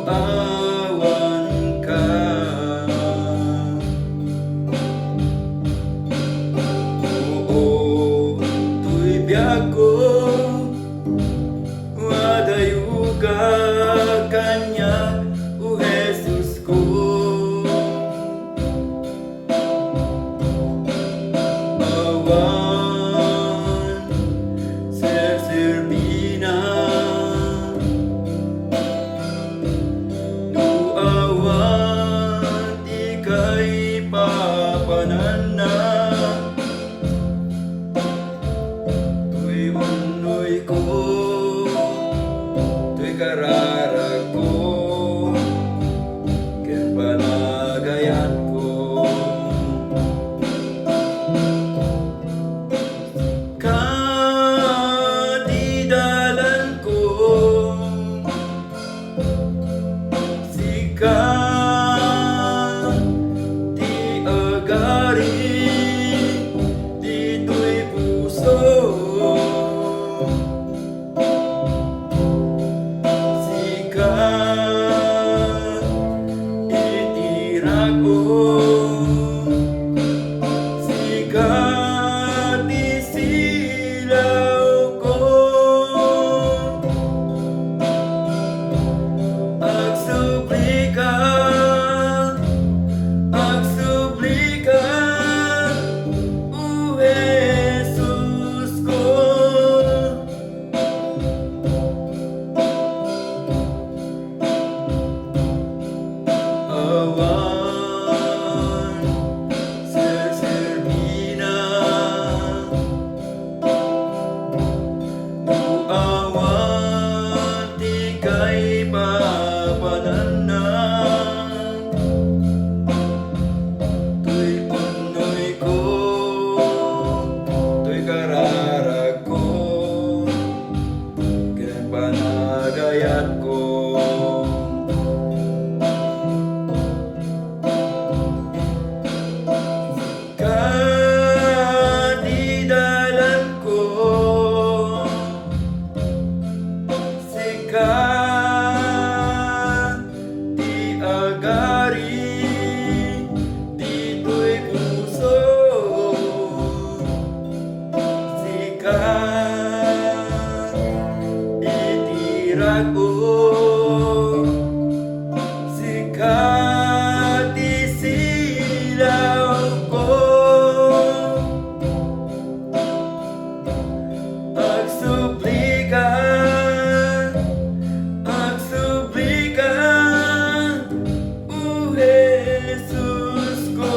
awan ka. Oo, tuy biag ko, wadayo ka kanya, o Jesus ko. Awan serserpina, no awan di kay papanana, tuy unoy ko, tuy kararag ko, ken panagayat ko. Kadidalan ko, sika di agari, dito'y puso. Sika itirag ko, sika di silaw ko. Agsuplika, o Jesus ko. Awan serserpina, o awan di kay papanana, tuy unoy ko, tuy kararag ko, ken panagayat ko. Kadidalan ko, sika di agari, dito'y puso. Sika itirag ko, sika di silaw ko. Agsuplika, agsuplika, o Jesus ko.